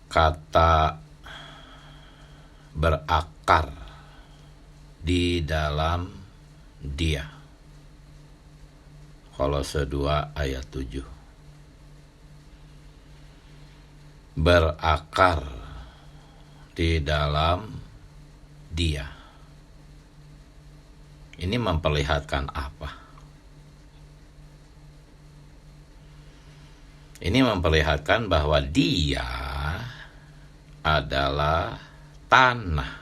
kata berakar di dalam Dia. Kolose 2 ayat 7. Berakar di dalam Dia. Ini memperlihatkan apa? Ini memperlihatkan bahwa Dia adalah tanah.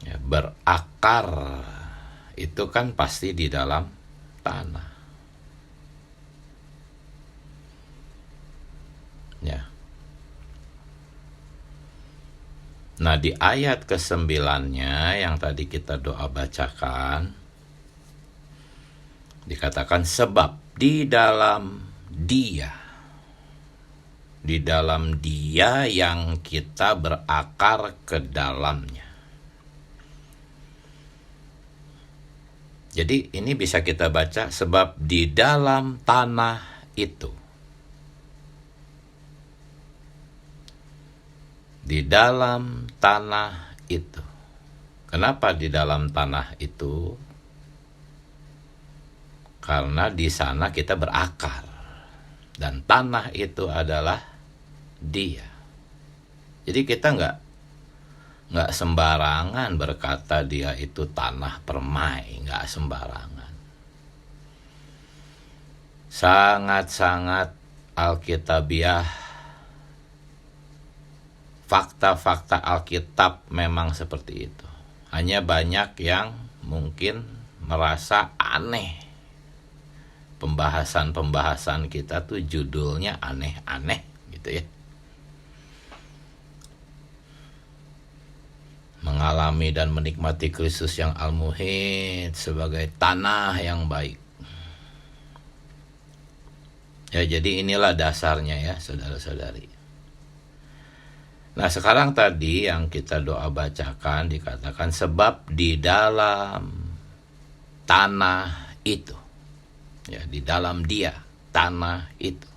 Ya, berakar itu kan pasti di dalam tanah. Ya. Nah, di ayat ke-9-nya yang tadi kita doa bacakan, dikatakan sebab di dalam Dia yang kita berakar ke dalamnya. Jadi ini bisa kita baca sebab di dalam tanah itu. Di dalam tanah itu. Kenapa di dalam tanah itu? Karena di sana kita berakar. Dan tanah itu adalah Dia. Jadi kita nggak sembarangan berkata Dia itu tanah permai, nggak sembarangan. Sangat-sangat alkitabiah. Fakta-fakta Alkitab memang seperti itu. Hanya banyak yang mungkin merasa aneh. Pembahasan-pembahasan kita tuh judulnya aneh-aneh gitu ya. Mengalami dan menikmati Kristus yang al-muhid sebagai tanah yang baik. Ya, jadi inilah dasarnya ya, saudara-saudari. Nah, sekarang tadi yang kita doa bacakan dikatakan sebab di dalam tanah itu. Ya, di dalam Dia, tanah itu,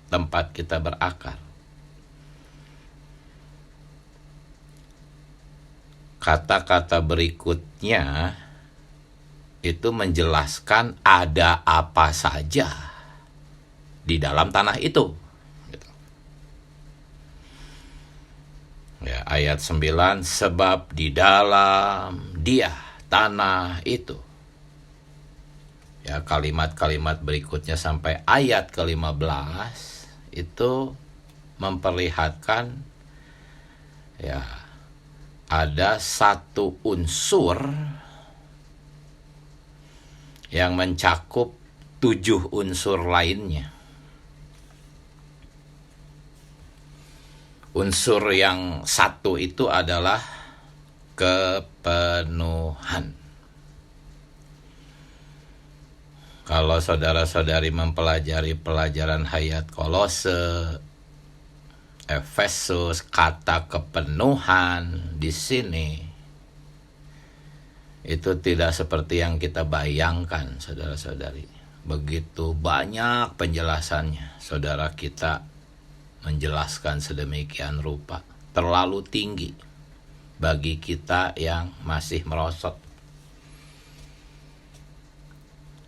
tempat kita berakar. Kata-kata berikutnya itu menjelaskan ada apa saja di dalam tanah itu. Gitu. Ya, ayat 9, sebab di dalam Dia, tanah itu. Ya, kalimat-kalimat berikutnya sampai ayat ke-15 itu memperlihatkan ya ada satu unsur yang mencakup 7 unsur lainnya. Unsur yang satu itu adalah kepenuhan. Kalau saudara-saudari mempelajari pelajaran hayat Kolose, Efesus, kata kepenuhan di sini itu tidak seperti yang kita bayangkan, saudara-saudari. Begitu banyak penjelasannya. Saudara kita menjelaskan sedemikian rupa, terlalu tinggi bagi kita yang masih merosot.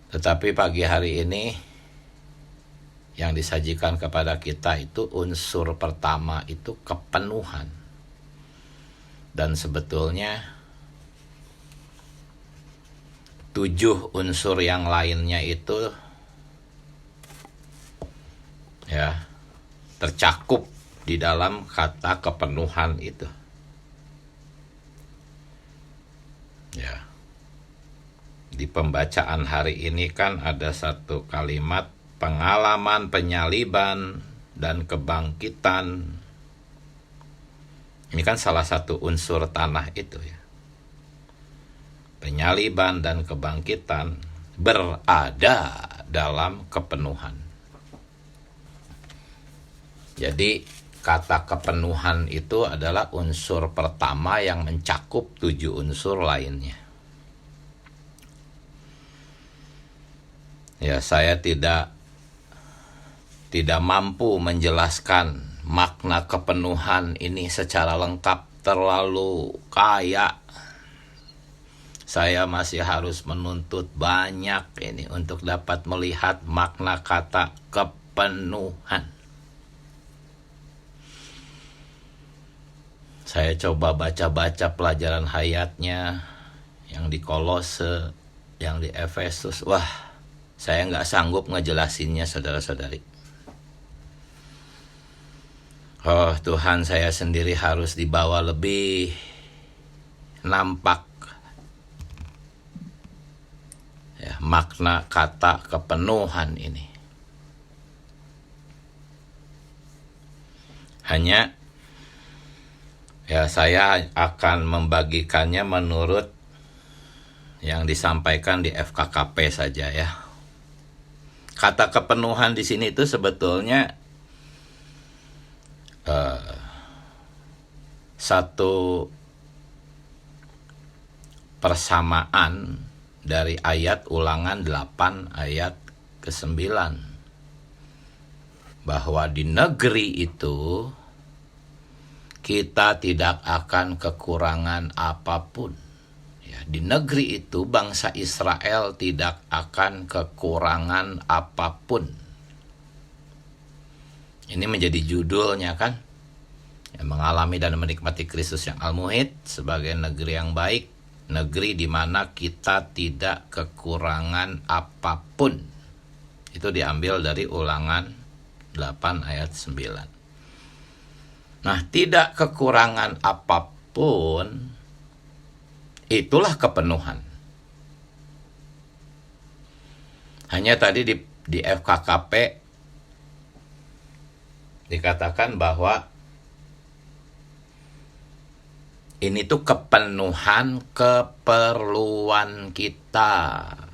Tetapi pagi hari ini yang disajikan kepada kita itu unsur pertama itu kepenuhan. Dan sebetulnya 7 unsur yang lainnya itu ya tercakup di dalam kata kepenuhan itu. Ya. Di pembacaan hari ini kan ada satu kalimat pengalaman penyaliban dan kebangkitan. Ini kan salah satu unsur tanah itu ya. Penyaliban dan kebangkitan berada dalam kepenuhan. Jadi kata kepenuhan itu adalah unsur pertama yang mencakup 7 unsur lainnya. Ya, saya tidak tidak mampu menjelaskan makna kepenuhan ini secara lengkap, terlalu kaya. Saya masih harus menuntut banyak ini untuk dapat melihat makna kata kepenuhan. Saya coba baca-baca pelajaran hayatnya, yang di Kolose, yang di Efesus. Wah, saya nggak sanggup ngejelasinnya, saudara-saudari. Oh, Tuhan, saya sendiri harus dibawa lebih nampak ya, makna kata kepenuhan ini. Hanya ya, saya akan membagikannya menurut yang disampaikan di FKKP saja ya. Kata kepenuhan di sini itu sebetulnya satu persamaan dari ayat Ulangan 8 ayat ke-9, bahwa di negeri itu kita tidak akan kekurangan apapun. Ya, di negeri itu bangsa Israel tidak akan kekurangan apapun. Ini menjadi judulnya kan, ya, mengalami dan menikmati Kristus yang al-muhid sebagai negeri yang baik, negeri di mana kita tidak kekurangan apapun. Itu diambil dari Ulangan 8 ayat 9. Nah, tidak kekurangan apapun, itulah kepenuhan. Hanya tadi di FKKP dikatakan bahwa ini tuh kepenuhan keperluan kita,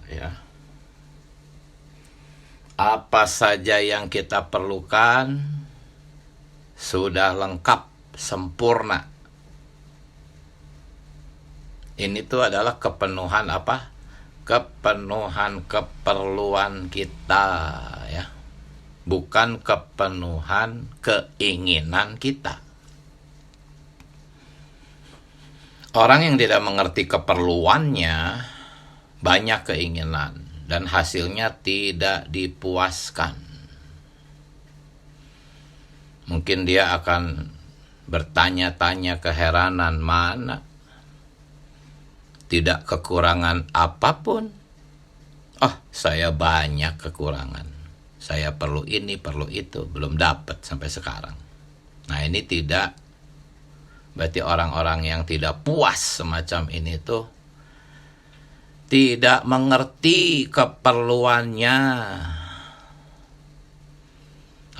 ya. Apa saja yang kita perlukan sudah lengkap, sempurna. Ini tuh adalah kepenuhan apa? Kepenuhan keperluan kita, ya. Bukan kepenuhan keinginan kita. Orang yang tidak mengerti keperluannya, banyak keinginan, dan hasilnya tidak dipuaskan. Mungkin dia akan bertanya-tanya keheranan, mana tidak kekurangan apapun. Oh, saya banyak kekurangan. Saya perlu ini, perlu itu, belum dapat sampai sekarang. Nah, ini tidak, berarti orang-orang yang tidak puas semacam ini tuh tidak mengerti keperluannya.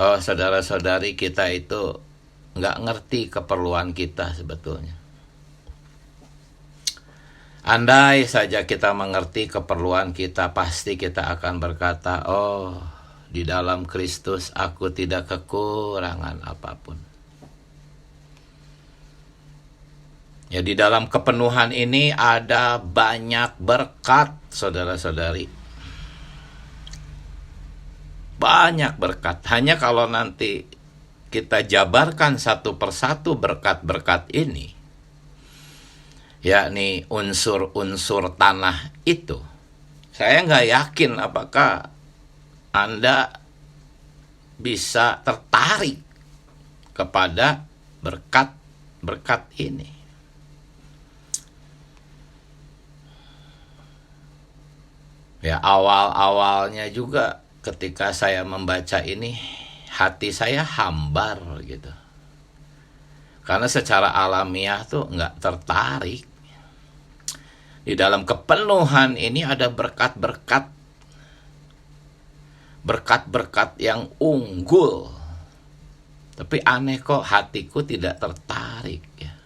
Oh, saudara-saudari, kita itu nggak ngerti keperluan kita sebetulnya. Andai saja kita mengerti keperluan kita, pasti kita akan berkata, oh, di dalam Kristus aku tidak kekurangan apapun. Ya, di dalam kepenuhan ini ada banyak berkat, saudara-saudari. Banyak berkat. Hanya kalau nanti kita jabarkan satu persatu berkat-berkat ini, yakni unsur-unsur tanah itu, saya nggak yakin apakah Anda bisa tertarik kepada berkat-berkat ini. Ya, awal-awalnya juga ketika saya membaca ini, hati saya hambar gitu. Karena secara alamiah tuh nggak tertarik. Di dalam kepenuhan ini ada berkat-berkat. Berkat-berkat yang unggul. Tapi aneh kok hatiku tidak tertarik ya.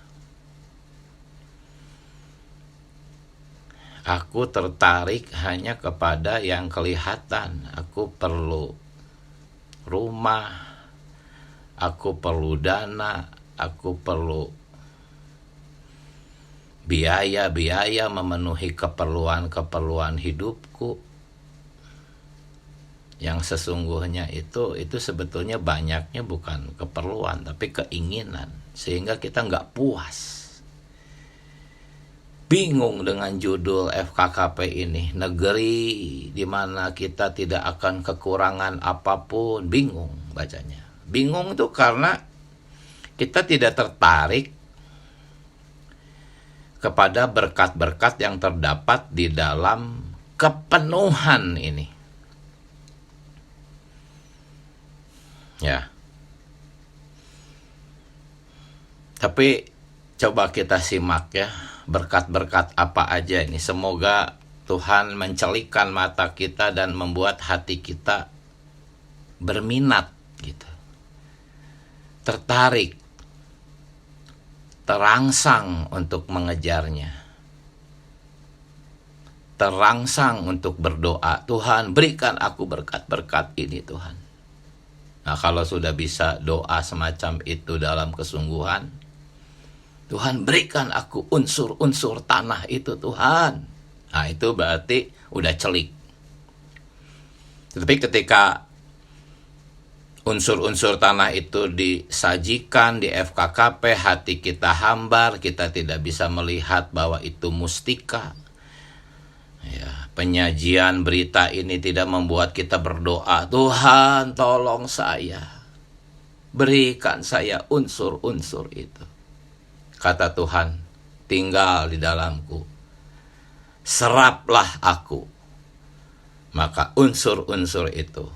Aku tertarik hanya kepada yang kelihatan. Aku perlu rumah, aku perlu dana, aku perlu biaya-biaya memenuhi keperluan-keperluan hidupku. Yang sesungguhnya itu sebetulnya banyaknya bukan keperluan tapi keinginan, sehingga kita nggak puas. Bingung dengan judul FKKP ini, negeri di mana kita tidak akan kekurangan apapun. Bingung bacanya. Bingung itu karena kita tidak tertarik kepada berkat-berkat yang terdapat di dalam kepenuhan ini. Ya. Tapi coba kita simak ya, berkat-berkat apa aja ini. Semoga Tuhan mencelikan mata kita dan membuat hati kita berminat gitu. Tertarik, terangsang untuk mengejarnya. Terangsang untuk berdoa, Tuhan berikan aku berkat-berkat ini Tuhan. Nah, kalau sudah bisa doa semacam itu dalam kesungguhan, Tuhan berikan aku unsur-unsur tanah itu Tuhan. Nah, itu berarti udah celik. Tetapi ketika unsur-unsur tanah itu disajikan di FKKP, hati kita hambar, kita tidak bisa melihat bahwa itu mustika. Ya, penyajian berita ini tidak membuat kita berdoa, Tuhan tolong saya, berikan saya unsur-unsur itu. Kata Tuhan, tinggal di dalamku, seraplah aku, maka unsur-unsur itu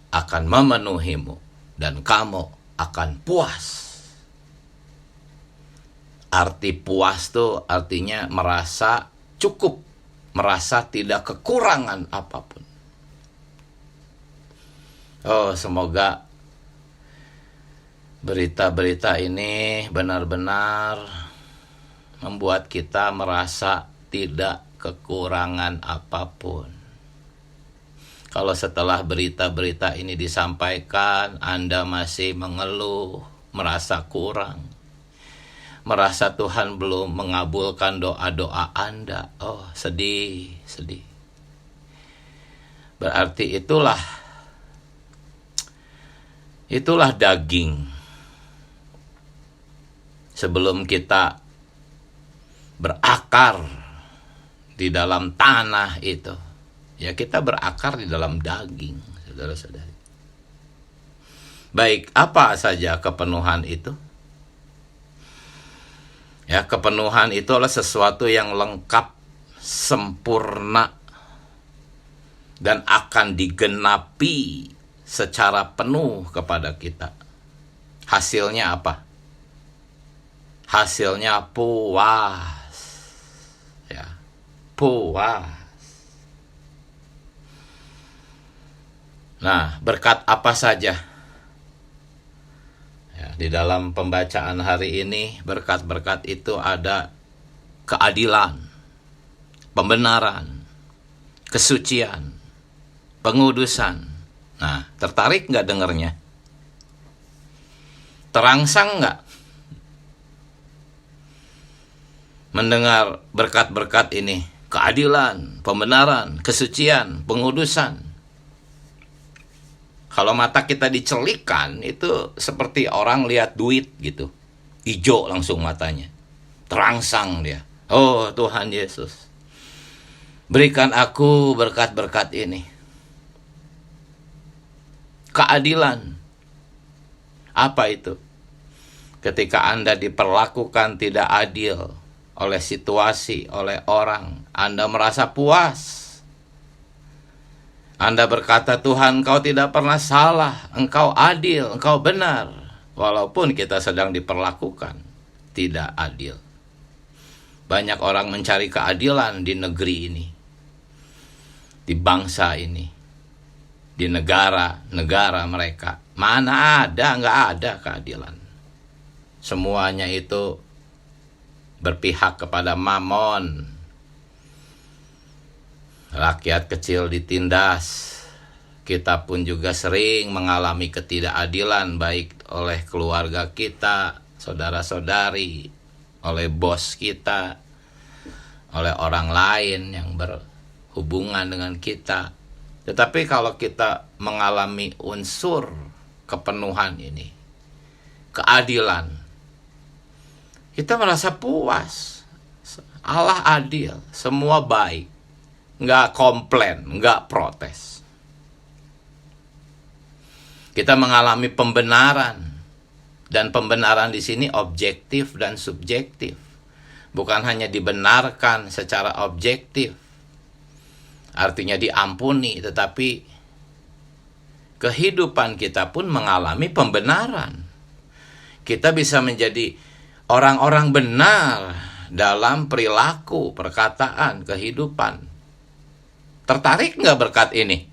akan memenuhimu dan kamu akan puas. Arti puas itu artinya merasa cukup, merasa tidak kekurangan apapun. Oh, semoga berita-berita ini benar-benar membuat kita merasa tidak kekurangan apapun. Kalau setelah berita-berita ini disampaikan, Anda masih mengeluh, merasa kurang, merasa Tuhan belum mengabulkan doa-doa Anda, oh sedih. Berarti itulah daging. Sebelum kita berakar di dalam tanah itu, ya kita berakar di dalam daging, saudara-saudari. Baik, apa saja kepenuhan itu? Ya, kepenuhan itu adalah sesuatu yang lengkap, sempurna, dan akan digenapi secara penuh kepada kita. Hasilnya apa? Hasilnya puas. Ya, puas. Nah, berkat apa saja? Di dalam pembacaan hari ini, berkat-berkat itu ada keadilan, pembenaran, kesucian, pengudusan. Nah, tertarik nggak dengernya? Terangsang nggak mendengar berkat-berkat ini? Keadilan, pembenaran, kesucian, pengudusan. Kalau mata kita dicelikan, itu seperti orang lihat duit gitu. Ijo langsung matanya. Terangsang dia. Oh Tuhan Yesus, berikan aku berkat-berkat ini. Keadilan. Apa itu? Ketika Anda diperlakukan tidak adil oleh situasi, oleh orang, Anda merasa puas. Anda berkata, Tuhan, Engkau tidak pernah salah, Engkau adil, Engkau benar. Walaupun kita sedang diperlakukan tidak adil. Banyak orang mencari keadilan di negeri ini, di bangsa ini, di negara mereka. Mana ada, nggak ada keadilan. Semuanya itu berpihak kepada mamon. Rakyat kecil ditindas. Kita pun juga sering mengalami ketidakadilan, baik oleh keluarga kita, saudara-saudari, oleh bos kita, oleh orang lain yang berhubungan dengan kita. Tetapi kalau kita mengalami unsur kepenuhan ini, keadilan, kita merasa puas. Allah adil, semua baik, nggak komplain, nggak protes. Kita mengalami pembenaran, dan pembenaran di sini objektif dan subjektif. Bukan hanya dibenarkan secara objektif, artinya diampuni, tetapi kehidupan kita pun mengalami pembenaran. Kita bisa menjadi orang-orang benar dalam perilaku, perkataan, kehidupan. Tertarik nggak berkat ini?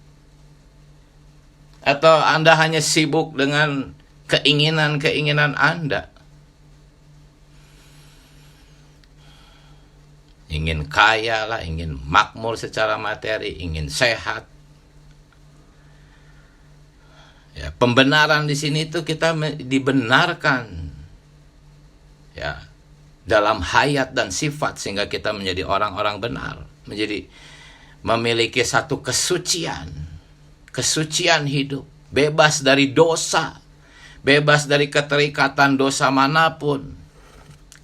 Atau Anda hanya sibuk dengan keinginan-keinginan Anda? Ingin kaya lah, ingin makmur secara materi, ingin sehat. Ya, pembenaran di sini itu kita dibenarkan, ya, dalam hayat dan sifat, sehingga kita menjadi orang-orang benar, menjadi memiliki satu kesucian hidup, bebas dari dosa, bebas dari keterikatan dosa manapun,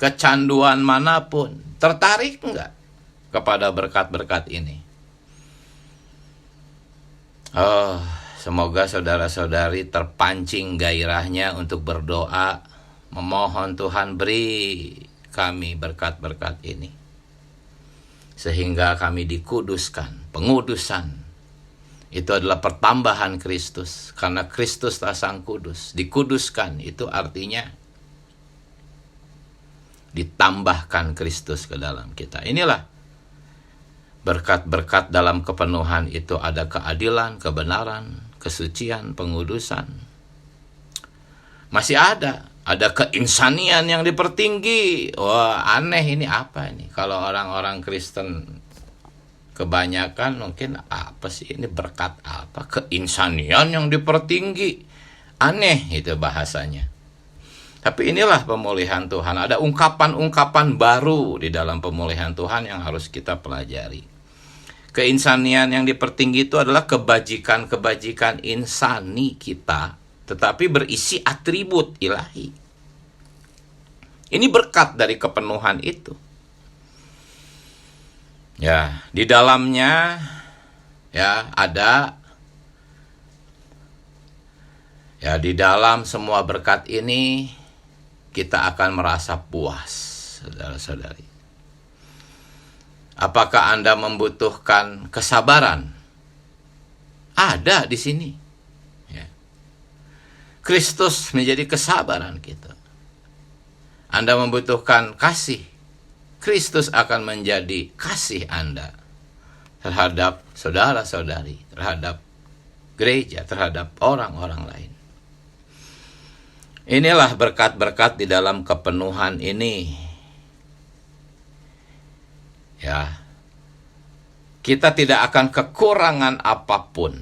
kecanduan manapun. Tertarik enggak kepada berkat-berkat ini? Oh, semoga saudara-saudari terpancing gairahnya untuk berdoa, memohon Tuhan beri kami berkat-berkat ini, sehingga kami dikuduskan. Pengudusan itu adalah pertambahan Kristus, karena Kristus adalah Sang Kudus. Dikuduskan itu artinya ditambahkan Kristus ke dalam kita. Inilah berkat-berkat dalam kepenuhan itu. Ada keadilan, kebenaran, kesucian, pengudusan. Masih ada keinsanian yang dipertinggi. Wah, aneh ini, apa ini? Kalau orang-orang Kristen kebanyakan mungkin, apa sih ini, berkat apa? Keinsanian yang dipertinggi. Aneh itu bahasanya. Tapi inilah pemulihan Tuhan. Ada ungkapan-ungkapan baru di dalam pemulihan Tuhan yang harus kita pelajari. Keinsanian yang dipertinggi itu adalah kebajikan-kebajikan insani kita, tetapi berisi atribut ilahi. Ini berkat dari kepenuhan itu. Ya, di dalamnya ya ada, ya, di dalam semua berkat ini kita akan merasa puas, saudara-saudari. Apakah Anda membutuhkan kesabaran? Ada di sini. Ya. Kristus menjadi kesabaran kita. Anda membutuhkan kasih. Kristus akan menjadi kasih Anda terhadap saudara-saudari, terhadap gereja, terhadap orang-orang lain. Inilah berkat-berkat di dalam kepenuhan ini. Ya. Kita tidak akan kekurangan apapun.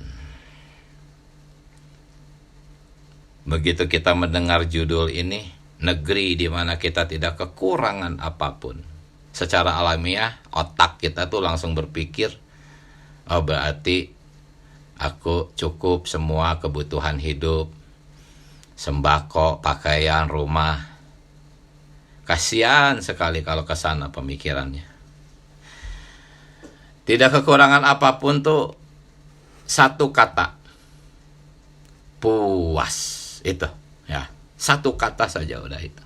Begitu kita mendengar judul ini, negeri di mana kita tidak kekurangan apapun. Secara alamiah, otak kita tuh langsung berpikir, oh berarti aku cukup semua kebutuhan hidup. Sembako, pakaian, rumah. Kasihan sekali kalau ke sana pemikirannya. Tidak kekurangan apapun tuh satu kata. Puas. Itu, ya. Satu kata saja udah itu.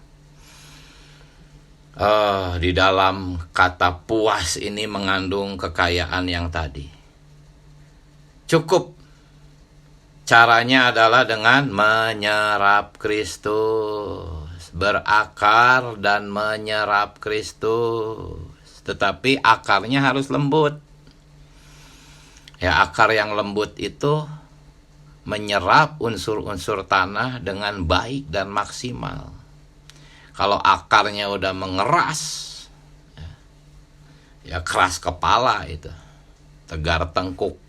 Di dalam kata puas ini mengandung kekayaan yang tadi. Cukup. Caranya adalah dengan menyerap Kristus, berakar dan menyerap Kristus. Tetapi akarnya harus lembut. Ya, akar yang lembut itu menyerap unsur-unsur tanah dengan baik dan maksimal. Kalau akarnya udah mengeras, ya keras kepala itu, tegar tengkuk.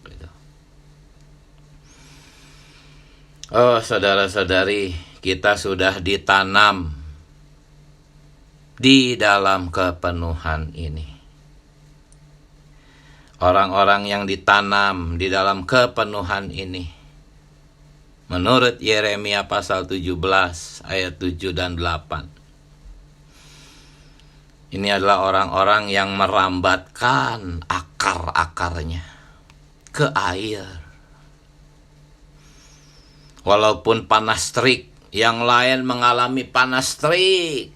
Oh, saudara-saudari, kita sudah ditanam di dalam kepenuhan ini. Orang-orang yang ditanam di dalam kepenuhan ini Menurut Yeremia pasal 17 ayat 7 dan 8. Ini adalah orang-orang yang merambatkan akar-akarnya ke air. Walaupun panas terik, yang lain mengalami panas terik,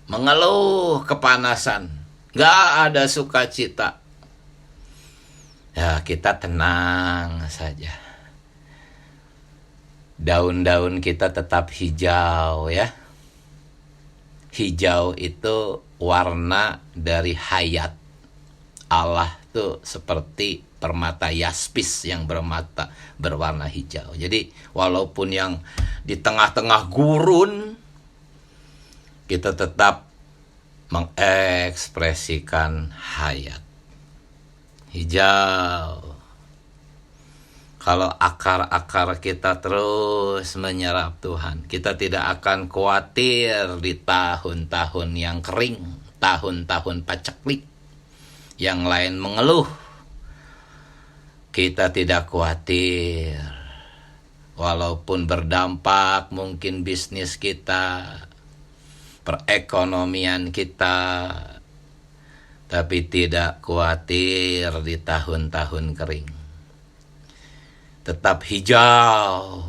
mengeluh kepanasan, gak ada sukacita. Ya, kita tenang saja. Daun-daun kita tetap hijau ya. Hijau itu warna dari hayat. Allah tuh seperti permata yaspis yang berwarna hijau. Jadi walaupun yang di tengah-tengah gurun, kita tetap mengekspresikan hayat. Hijau. Kalau akar-akar kita terus menyerap Tuhan, kita tidak akan khawatir di tahun-tahun yang kering, tahun-tahun paceklik, yang lain mengeluh. Kita tidak khawatir, walaupun berdampak mungkin bisnis kita, perekonomian kita, tapi tidak khawatir di tahun-tahun kering. Tetap hijau,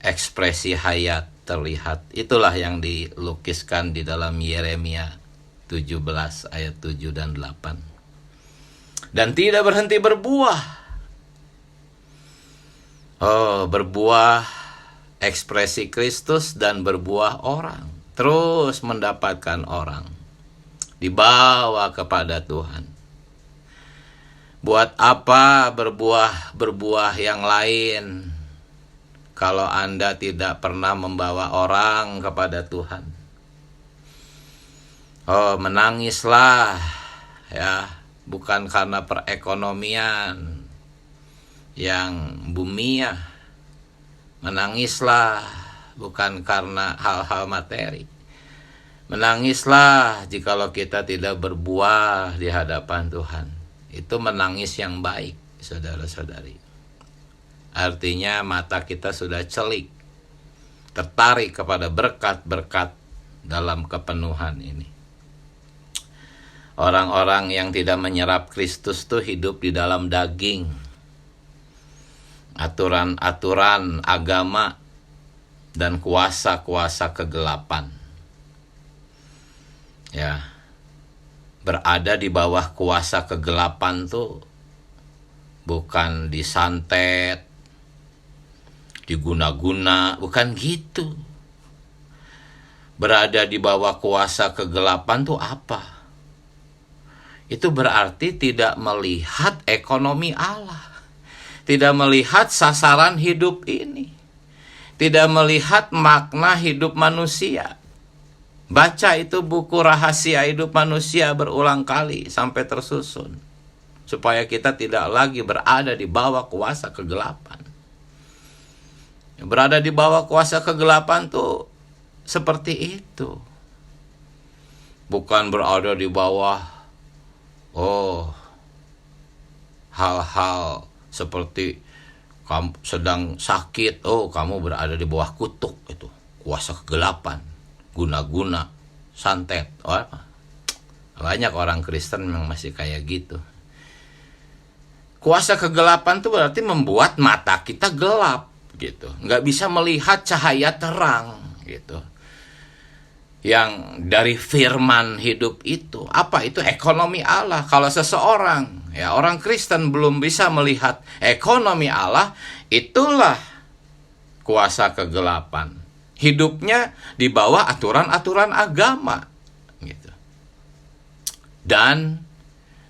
ekspresi hayat terlihat. Itulah yang dilukiskan di dalam Yeremia 17 ayat 7 dan 8. Dan tidak berhenti berbuah. Berbuah ekspresi Kristus dan berbuah orang. Terus mendapatkan orang. Dibawa kepada Tuhan. Buat apa berbuah yang lain kalau Anda tidak pernah membawa orang kepada Tuhan? Menangislah ya, bukan karena perekonomian yang bumia. Menangislah bukan karena hal-hal materi. Menangislah jikalau kita tidak berbuah di hadapan Tuhan. Itu menangis yang baik, saudara-saudari. Artinya mata kita sudah celik, tertarik kepada berkat-berkat dalam kepenuhan ini. Orang-orang yang tidak menyerap Kristus tuh hidup di dalam daging. Aturan-aturan agama dan kuasa-kuasa kegelapan. Ya. Berada di bawah kuasa kegelapan tuh bukan disantet, diguna-guna, bukan gitu. Berada di bawah kuasa kegelapan tuh apa? Itu berarti tidak melihat ekonomi Allah, tidak melihat sasaran hidup ini, tidak melihat makna hidup manusia. Baca itu buku Rahasia Hidup Manusia berulang kali sampai tersusun. Supaya kita tidak lagi berada di bawah kuasa kegelapan. Berada di bawah kuasa kegelapan tuh seperti itu. Bukan berada di bawah hal-hal seperti kamu sedang sakit, kamu berada di bawah kutuk itu, kuasa kegelapan. Guna-guna, santet. Banyak orang Kristen yang masih kayak gitu. Kuasa kegelapan itu berarti membuat mata kita gelap gitu. Nggak bisa melihat cahaya terang gitu. Yang dari firman hidup itu, apa itu ekonomi Allah? Kalau seseorang, ya orang Kristen belum bisa melihat ekonomi Allah, itulah kuasa kegelapan. Hidupnya di bawah aturan-aturan agama gitu. Dan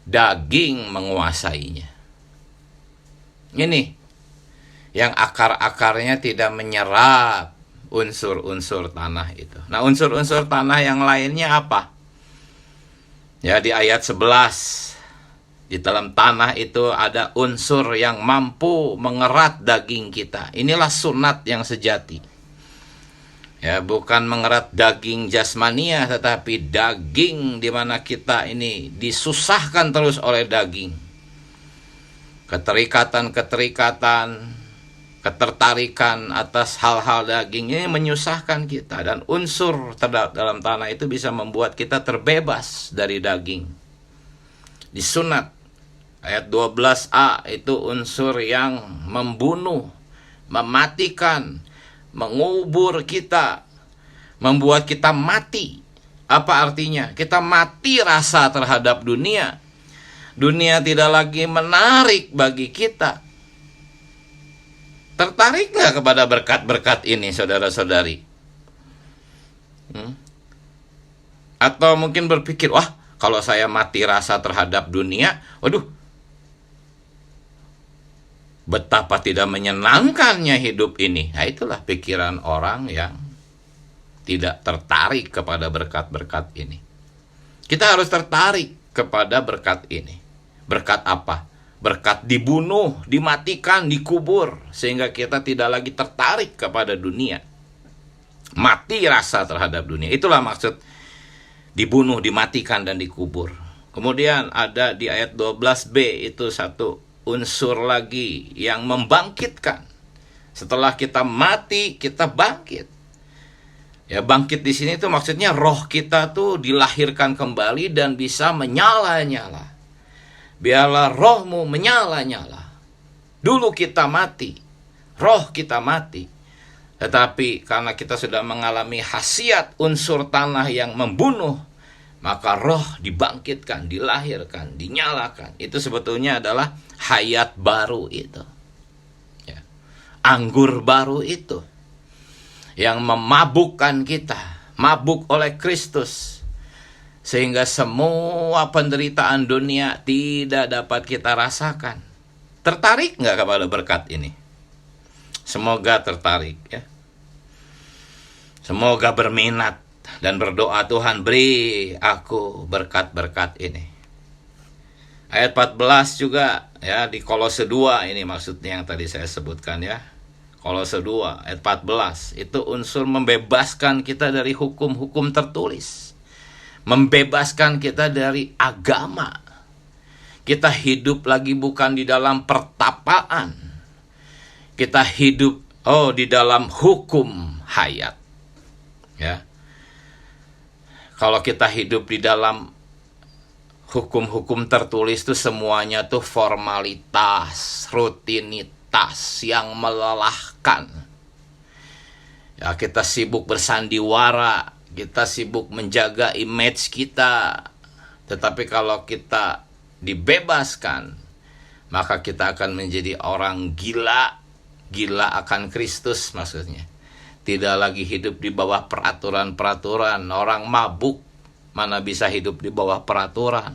daging menguasainya. Ini yang akar-akarnya tidak menyerap unsur-unsur tanah itu. Nah, unsur-unsur tanah yang lainnya apa? Ya, di ayat 11. Di dalam tanah itu ada unsur yang mampu mengerat daging kita. Inilah sunat yang sejati. Ya, bukan mengerat daging jasmania, tetapi daging di mana kita ini disusahkan terus oleh daging. Keterikatan-keterikatan, ketertarikan atas hal-hal daging ini menyusahkan kita, dan unsur dalam tanah itu bisa membuat kita terbebas dari daging. Disunat ayat 12a itu unsur yang membunuh, mematikan, mengubur kita, membuat kita mati. Apa artinya? Kita mati rasa terhadap dunia. Dunia tidak lagi menarik bagi kita. Tertarik nggak kepada berkat-berkat ini, saudara-saudari? Atau mungkin berpikir, wah, kalau saya mati rasa terhadap dunia, waduh, betapa tidak menyenangkannya hidup ini. Nah, itulah pikiran orang yang tidak tertarik kepada berkat-berkat ini. Kita harus tertarik kepada berkat ini. Berkat apa? Berkat dibunuh, dimatikan, dikubur, sehingga kita tidak lagi tertarik kepada dunia. Mati rasa terhadap dunia. Itulah maksud dibunuh, dimatikan, dan dikubur. Kemudian ada di ayat 12b itu satu unsur lagi yang membangkitkan. Setelah kita mati, kita bangkit. Ya, bangkit di sini tuh maksudnya roh kita tuh dilahirkan kembali dan bisa menyala-nyala. Biarlah rohmu menyala-nyala. Dulu kita mati, roh kita mati. Tetapi karena kita sudah mengalami khasiat unsur tanah yang membunuh, maka roh dibangkitkan, dilahirkan, dinyalakan. Itu sebetulnya adalah hayat baru itu. Ya. Anggur baru itu yang memabukkan kita, mabuk oleh Kristus, sehingga semua penderitaan dunia tidak dapat kita rasakan. Tertarik nggak kepada berkat ini? Semoga tertarik, ya. Semoga berminat dan berdoa, Tuhan beri aku berkat-berkat ini. Ayat 14 juga, ya, di Kolose 2 ini maksudnya yang tadi saya sebutkan, ya. Kolose 2 ayat 14 itu unsur membebaskan kita dari hukum-hukum tertulis. Membebaskan kita dari agama. Kita hidup lagi bukan di dalam pertapaan. Kita hidup di dalam hukum hayat. Ya. Kalau kita hidup di dalam hukum-hukum tertulis itu semuanya tuh formalitas, rutinitas yang melelahkan. Ya, kita sibuk bersandiwara, kita sibuk menjaga image kita. Tetapi kalau kita dibebaskan, maka kita akan menjadi orang gila. Gila akan Kristus maksudnya. Tidak lagi hidup di bawah peraturan-peraturan. Orang mabuk mana bisa hidup di bawah peraturan.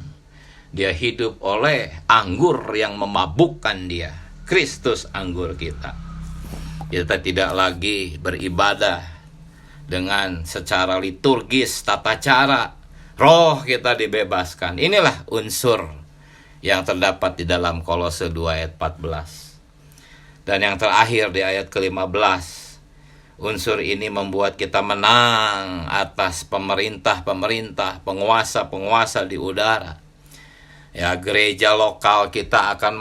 Dia hidup oleh anggur yang memabukkan dia. Kristus anggur kita. Kita tidak lagi beribadah dengan secara liturgis, tata cara. Roh kita dibebaskan. Inilah unsur yang terdapat di dalam Kolose 2 ayat 14. Dan yang terakhir di ayat ke-15, unsur ini membuat kita menang atas pemerintah-pemerintah, penguasa-penguasa di udara. Ya, gereja lokal kita akan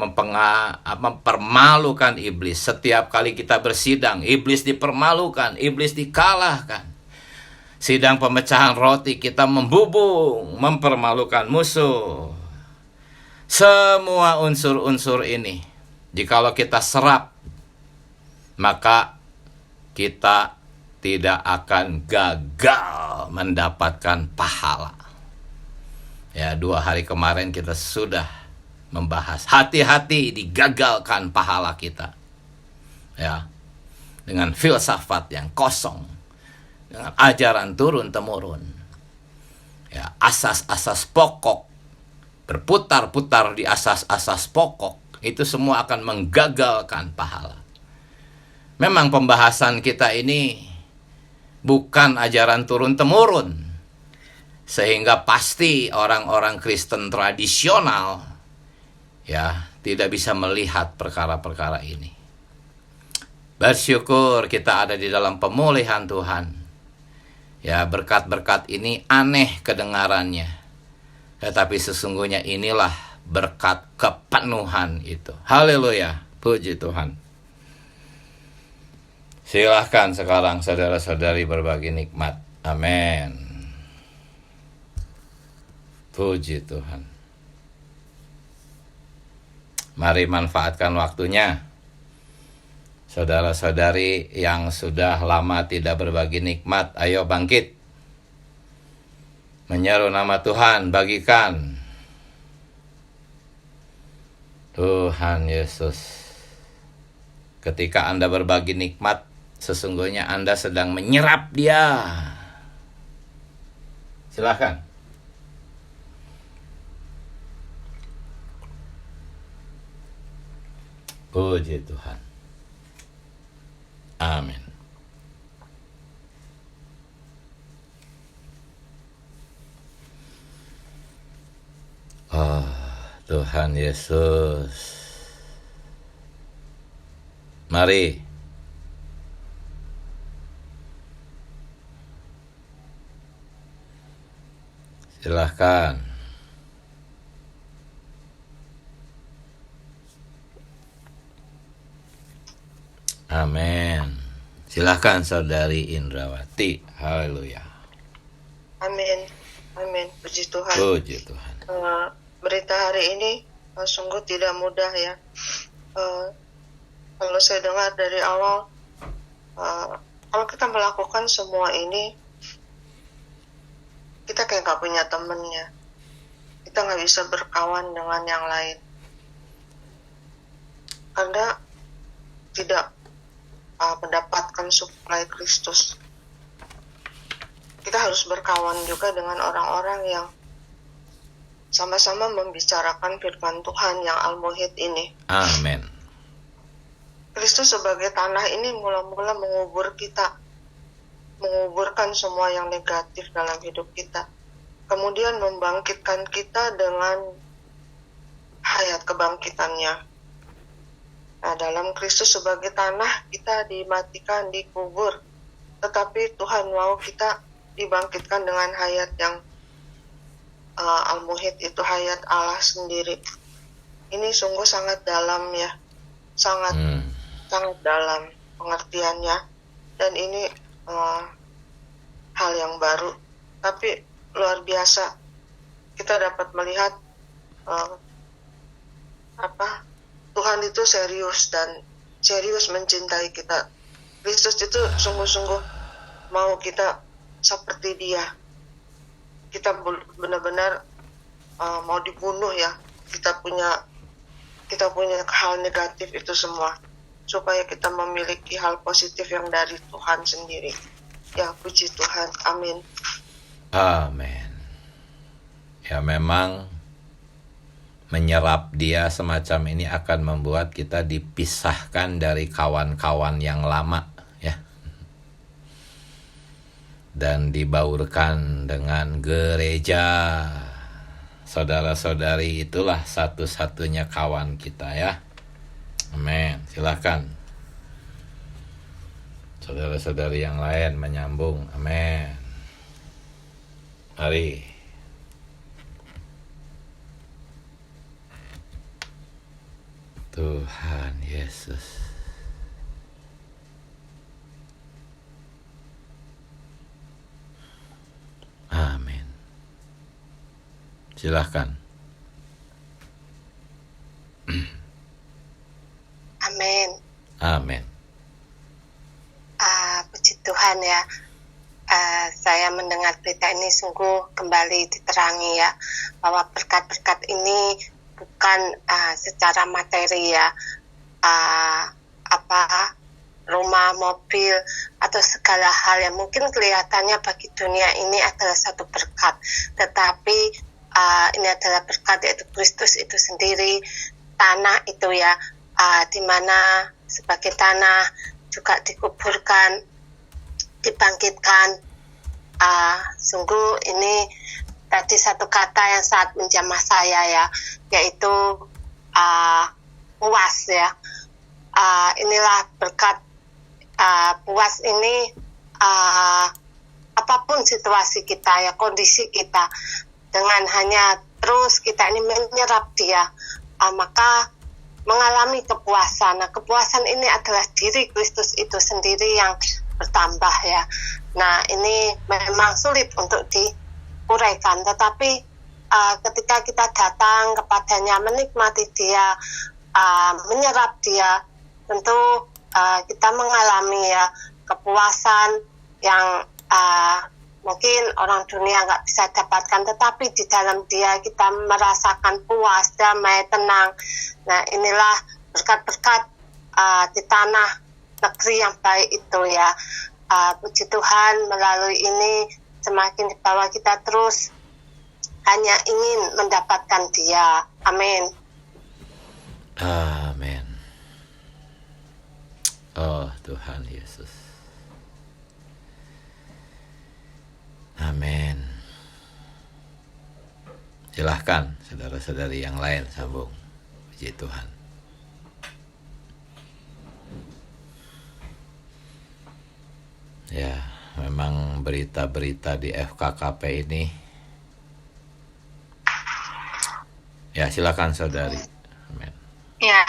mempermalukan iblis. Setiap kali kita bersidang, iblis dipermalukan, iblis dikalahkan. Sidang pemecahan roti kita membubung, mempermalukan musuh. Semua unsur-unsur ini, jikalau kita serap, maka kita tidak akan gagal mendapatkan pahala. Ya, 2 hari kemarin kita sudah membahas hati-hati digagalkan pahala kita. Ya, dengan filsafat yang kosong, dengan ajaran turun-temurun. Ya, asas-asas pokok, berputar-putar di asas-asas pokok, itu semua akan menggagalkan pahala. Memang pembahasan kita ini bukan ajaran turun-temurun, sehingga pasti orang-orang Kristen tradisional ya tidak bisa melihat perkara-perkara ini. Bersyukur kita ada di dalam pemulihan Tuhan. Ya, berkat-berkat ini aneh kedengarannya, tetapi sesungguhnya inilah berkat kepenuhan itu. Haleluya, puji Tuhan. Silahkan sekarang saudara-saudari berbagi nikmat. Amin. Puji Tuhan. Mari manfaatkan waktunya. Saudara-saudari yang sudah lama tidak berbagi nikmat, ayo bangkit. Menyeru nama Tuhan, bagikan. Tuhan Yesus. Ketika Anda berbagi nikmat, sesungguhnya Anda sedang menyerap Dia. Silakan. Puji Tuhan. Amin. Oh, Tuhan Yesus. Mari. Silahkan. Amin. Silahkan saudari Indrawati. Haleluya. Amin. Amin. Puji Tuhan. Puji Tuhan. Berita hari ini sungguh tidak mudah ya. Kalau saya dengar dari awal, kalau kita melakukan semua ini, kita kayak gak punya temennya. Kita gak bisa berkawan dengan yang lain. Karena tidak mendapatkan suplai Kristus. Kita harus berkawan juga dengan orang-orang yang sama-sama membicarakan firman Tuhan yang al-muhid ini. Amin. Kristus sebagai tanah ini mula-mula mengubur kita, menguburkan semua yang negatif dalam hidup kita, kemudian membangkitkan kita dengan hayat kebangkitannya. Nah, dalam Kristus sebagai tanah, kita dimatikan, dikubur. Tetapi Tuhan mau kita dibangkitkan dengan hayat yang al-muhid, itu hayat Allah sendiri. Ini sungguh sangat dalam ya. Sangat dalam pengertiannya. Dan ini hal yang baru. Tapi luar biasa. Kita dapat melihat Tuhan itu serius dan serius mencintai kita. Kristus itu sungguh-sungguh mau kita seperti Dia. Kita benar-benar mau dibunuh ya. Kita punya hal negatif itu semua, supaya kita memiliki hal positif yang dari Tuhan sendiri. Ya, puji Tuhan. Amin. Amin. Ya, memang menyerap Dia semacam ini akan membuat kita dipisahkan dari kawan-kawan yang lama ya, dan dibaurkan dengan gereja. Saudara-saudari itulah satu-satunya kawan kita ya. Amin. Silakan saudara-saudari yang lain menyambung. Amin. Mari. Tuhan Yesus. Amin. Silahkan. Amin. Amin. Puji Tuhan ya. Saya mendengar berita ini sungguh kembali diterangi ya, bahwa berkat-berkat ini bukan secara materi ya, rumah, mobil, atau segala hal yang mungkin kelihatannya bagi dunia ini adalah satu berkat, tetapi ini adalah berkat, yaitu Kristus itu sendiri, tanah itu ya, di mana sebagai tanah juga dikuburkan, dibangkitkan. Sungguh ini tadi satu kata yang sangat menjamah saya ya, yaitu puas ya. Inilah berkat puas ini, apapun situasi kita ya, kondisi kita, dengan hanya terus kita ini menyerap Dia, maka mengalami kepuasan. Nah, kepuasan ini adalah diri Kristus itu sendiri yang bertambah ya. Nah, ini memang sulit untuk diuraikan, tetapi ketika kita datang kepadanya, menikmati dia, menyerap dia, tentu kita mengalami ya kepuasan yang mungkin orang dunia nggak bisa dapatkan, tetapi di dalam dia kita merasakan puas, damai, tenang. Nah, inilah berkat-berkat di tanah negeri yang baik itu ya. Puji Tuhan, melalui ini semakin dibawa kita terus hanya ingin mendapatkan dia. Amin. Amin. Oh Tuhan Yesus. Amin. Silahkan saudara-saudari yang lain sambung. Puji Tuhan. Ya, memang berita-berita di FKKP ini. Ya, silakan saudari. Amin. Ya,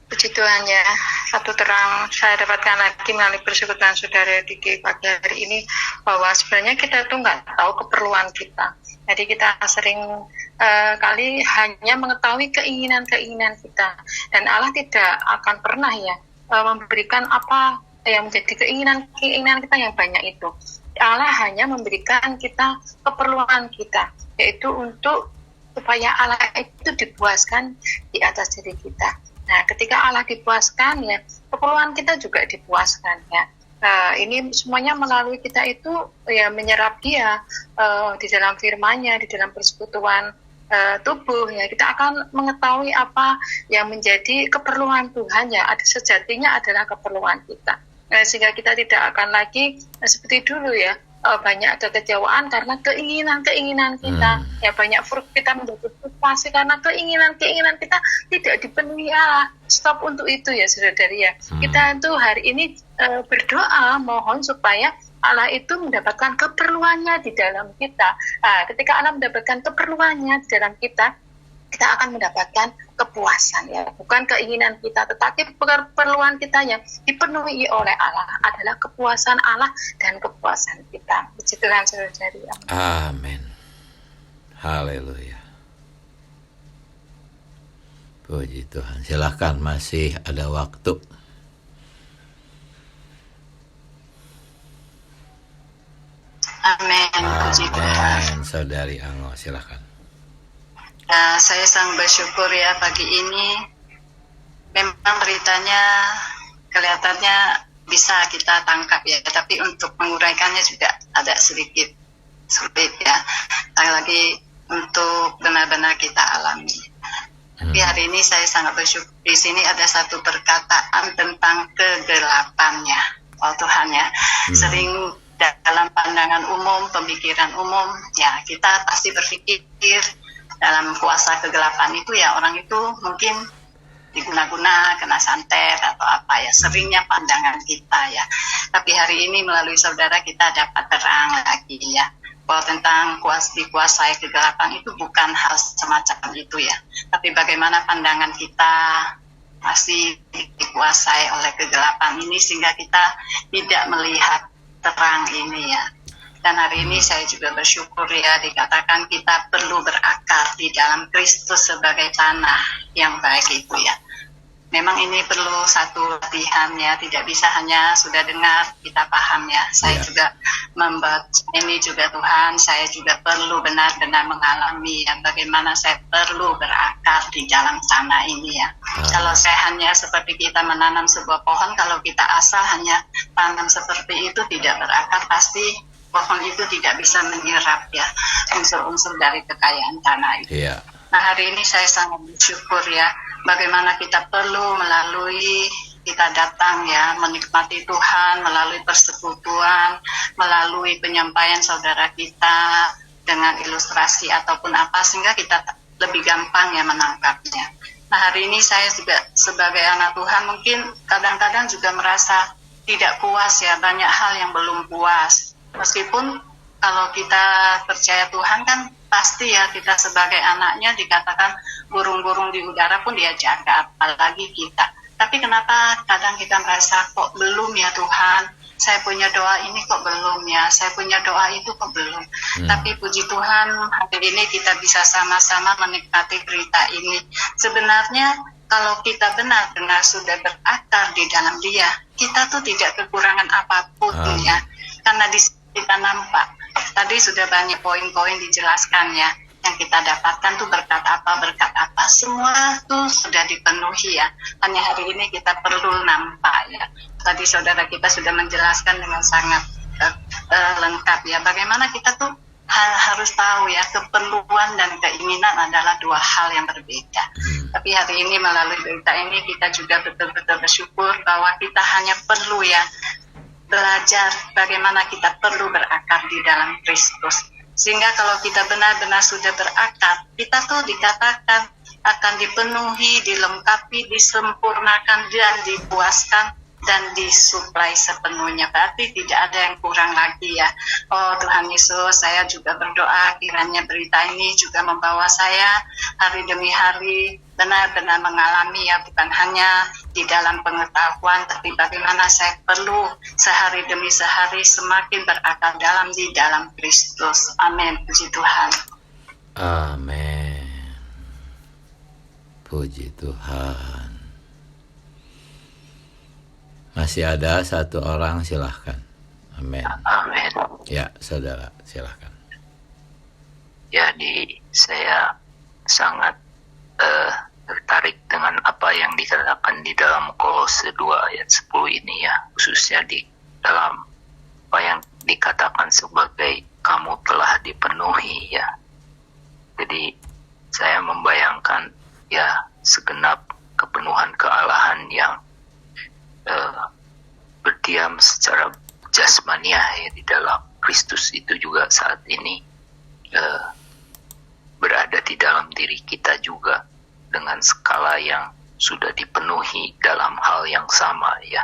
puji Tuhan ya. Satu terang saya dapatkan lagi melalui persekutuan saudara di pagi hari ini, bahwa sebenarnya kita tuh nggak tahu keperluan kita. Jadi kita sering kali hanya mengetahui keinginan-keinginan kita, dan Allah tidak akan pernah ya memberikan apa yang menjadi keinginan kita yang banyak itu. Allah hanya memberikan kita keperluan kita, yaitu untuk supaya Allah itu dipuaskan di atas diri kita. Nah, ketika Allah dipuaskan ya, keperluan kita juga dipuaskan ya. Ini semuanya melalui kita itu ya menyerap dia di dalam firman-Nya, di dalam persekutuan tubuh ya. Kita akan mengetahui apa yang menjadi keperluan Tuhan ya. Sejatinya adalah keperluan kita. Sehingga kita tidak akan lagi seperti dulu ya, banyak ada kecewaan karena keinginan kita ya, banyak kita menjadi frustasi karena keinginan kita tidak dipenuhi Allah. Stop untuk itu ya saudari ya. Kita itu hari ini berdoa mohon supaya Allah itu mendapatkan keperluannya di dalam kita. Ketika Allah mendapatkan keperluannya di dalam kita akan mendapatkan kepuasan ya, bukan keinginan kita, tetapi keperluan kita yang dipenuhi oleh Allah adalah kepuasan Allah dan kepuasan kita. Puji Tuhan saudari. Amin. Haleluya. Puji Tuhan. Silakan, masih ada waktu. Amin. Puji Tuhan. Amin. Saudari Ango, silakan. Nah, saya sangat bersyukur ya pagi ini. Memang beritanya kelihatannya bisa kita tangkap ya, tapi untuk menguraikannya juga ada sedikit sulit ya. Lagi untuk benar-benar kita alami. Tapi hari ini saya sangat bersyukur, di sini ada satu perkataan tentang kegelapannya. Oh Tuhan ya, sering dalam pandangan umum, pemikiran umum ya, kita pasti berpikir dalam kuasa kegelapan itu ya orang itu mungkin diguna-guna, kena santet atau apa ya, seringnya pandangan kita ya. Tapi hari ini melalui saudara kita dapat terang lagi ya, bahwa tentang dikuasai kegelapan itu bukan hal semacam itu ya, tapi bagaimana pandangan kita masih dikuasai oleh kegelapan ini sehingga kita tidak melihat terang ini ya. Dan hari ini saya juga bersyukur ya, dikatakan kita perlu berakar di dalam Kristus sebagai tanah yang baik itu ya. Memang ini perlu satu latihan ya, tidak bisa hanya sudah dengar kita paham ya. Saya juga membaca ini juga Tuhan, saya juga perlu benar-benar mengalami ya, bagaimana saya perlu berakar di dalam tanah ini ya. Kalau saya hanya seperti kita menanam sebuah pohon, kalau kita asal hanya tanam seperti itu tidak berakar, pasti pohon itu tidak bisa menyerap ya unsur-unsur dari kekayaan tanah itu. Nah hari ini saya sangat bersyukur ya, bagaimana kita perlu melalui kita datang ya, menikmati Tuhan melalui persekutuan, melalui penyampaian saudara kita dengan ilustrasi ataupun apa, sehingga kita lebih gampang ya menangkapnya. Nah hari ini saya juga sebagai anak Tuhan mungkin kadang-kadang juga merasa tidak puas ya, banyak hal yang belum puas. Meskipun kalau kita percaya Tuhan kan pasti ya kita sebagai anaknya dikatakan burung-burung di udara pun dia jaga, apalagi kita. Tapi kenapa kadang kita merasa kok belum ya Tuhan, saya punya doa ini kok belum ya, saya punya doa itu kok belum. Tapi puji Tuhan hari ini kita bisa sama-sama menikmati berita ini. Sebenarnya kalau kita benar-benar sudah berakar di dalam Dia, kita tuh tidak kekurangan apapun ya. Karena di sini kita nampak, tadi sudah banyak poin-poin dijelaskan ya. Yang kita dapatkan tuh berkat apa, semua tuh sudah dipenuhi ya. Hanya hari ini kita perlu nampak ya. Tadi saudara kita sudah menjelaskan dengan sangat lengkap ya. Bagaimana kita tuh harus tahu ya, keperluan dan keinginan adalah dua hal yang berbeda. Tapi hari ini melalui berita ini kita juga betul-betul bersyukur bahwa kita hanya perlu ya belajar bagaimana kita perlu berakar di dalam Kristus. Sehingga kalau kita benar-benar sudah berakar, kita tuh dikatakan akan dipenuhi, dilengkapi, disempurnakan, dan dipuaskan, dan disuplai sepenuhnya. Berarti tidak ada yang kurang lagi ya. Oh Tuhan Yesus, saya juga berdoa kiranya berita ini juga membawa saya hari demi hari benar-benar mengalami ya, bukan hanya di dalam pengetahuan, tapi bagaimana saya perlu sehari demi sehari semakin berakar di dalam Kristus. Amin. Puji Tuhan. Amin. Puji Tuhan. Masih ada satu orang, silahkan. Amin. Amin. Ya, saudara, silahkan. Jadi saya sangat tertarik dengan apa yang dikatakan di dalam Kolose 2 ayat 10 ini ya, khususnya di dalam apa yang dikatakan sebagai kamu telah dipenuhi ya. Jadi saya membayangkan ya segenap kepenuhan kealahan yang berdiam secara jasmaniah ya di dalam Kristus itu juga saat ini berada di dalam diri kita juga dengan skala yang sudah dipenuhi dalam hal yang sama ya.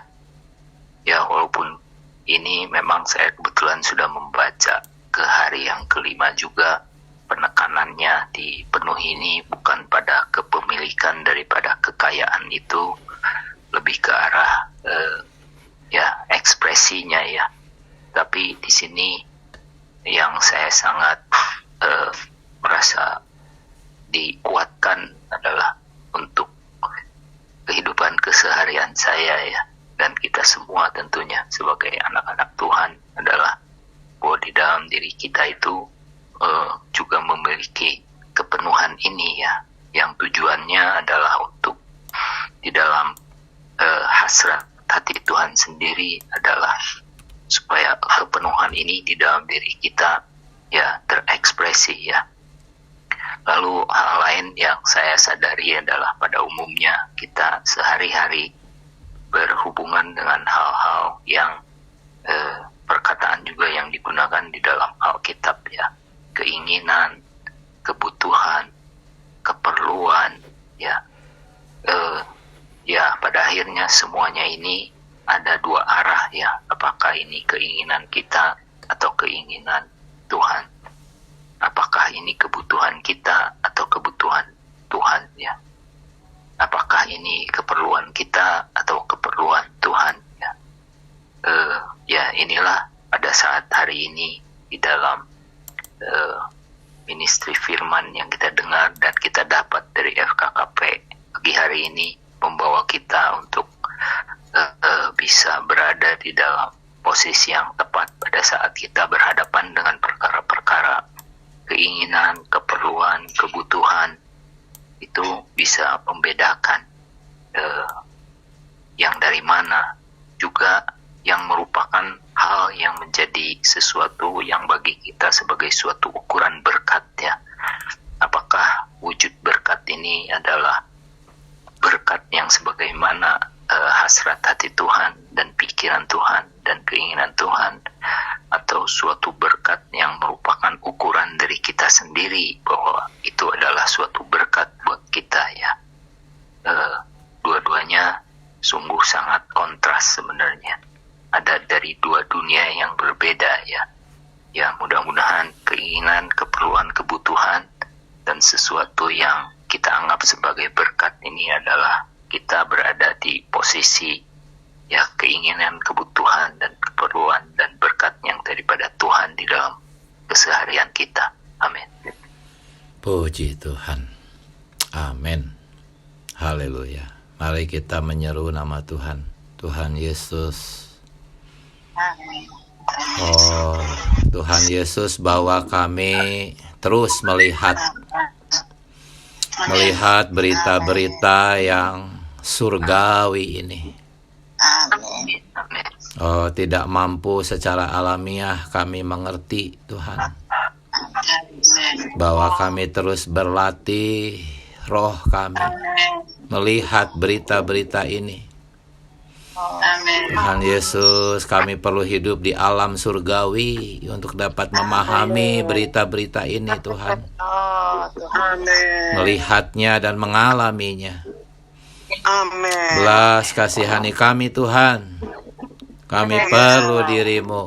Ya walaupun ini memang saya kebetulan sudah membaca ke hari yang kelima juga, penekanannya dipenuhi ini bukan pada kepemilikan daripada kekayaan itu, lebih ke arah ya ekspresinya ya. Tapi di sini yang saya sangat merasa dikuatkan adalah untuk kehidupan keseharian saya ya, dan kita semua tentunya sebagai anak-anak Tuhan adalah bahwa di dalam diri kita itu juga memiliki kepenuhan ini ya, yang tujuannya adalah untuk di dalam hasrat hati Tuhan sendiri adalah supaya kepenuhan ini di dalam diri kita ya terekspresi ya. Lalu hal lain yang saya sadari adalah pada umumnya kita sehari-hari berhubungan dengan hal-hal yang perkataan juga yang digunakan di dalam Alkitab ya, keinginan, kebutuhan, keperluan ya, ya pada akhirnya semuanya ini ada dua arah ya, apakah ini keinginan kita atau keinginan Tuhan. Apakah ini kebutuhan kita atau kebutuhan Tuhan ya? Apakah ini keperluan kita atau keperluan Tuhan ya? Ya inilah pada saat hari ini di dalam ministry firman yang kita dengar dan kita dapat dari FKKP pagi hari ini membawa kita untuk bisa berada di dalam posisi yang tepat pada saat kita berhadapan dengan perkara-perkara keinginan, keperluan, kebutuhan. Itu bisa membedakan yang dari mana, juga yang merupakan hal yang menjadi sesuatu yang bagi kita sebagai suatu ukuran berkat ya. Apakah wujud berkat ini adalah berkat yang sebagaimana hasrat hati Tuhan dan pikiran Tuhan dan keinginan Tuhan, atau suatu berkat yang merupakan ukuran dari kita sendiri bahwa itu adalah suatu berkat buat kita ya. Dua-duanya sungguh sangat kontras sebenarnya, ada dari dua dunia yang berbeda ya. Ya, mudah-mudahan keinginan, keperluan, kebutuhan, dan sesuatu yang kita anggap sebagai berkat ini adalah kita berada di posisi ya keinginan, kebutuhan, dan keperluan dan berkat yang daripada Tuhan di dalam keseharian kita. Amin. Puji Tuhan. Amin. Haleluya. Mari kita menyeru nama Tuhan. Tuhan Yesus. Oh, Tuhan Yesus, bawa kami terus melihat berita-berita yang surgawi ini. Oh, tidak mampu secara alamiah kami mengerti, Tuhan. Bahwa kami terus berlatih roh kami melihat berita-berita ini. Tuhan Yesus, kami perlu hidup di alam surgawi untuk dapat memahami berita-berita ini, Tuhan. Melihatnya dan mengalaminya. Belas kasihani kami, Tuhan. Kami perlu diri-Mu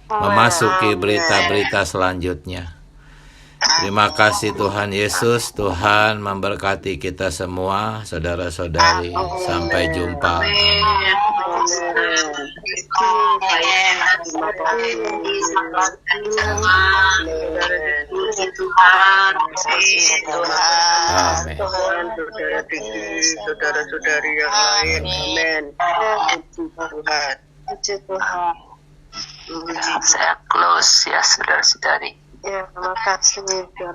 memasuki berita-berita selanjutnya. Terima kasih Tuhan Yesus. Tuhan memberkati kita semua, saudara-saudari. Sampai jumpa. Amin. Saudara-saudari yang lain. Amin. Puji Tuhan. Saya close ya, saudara-saudari. Ya, terima kasih. Biar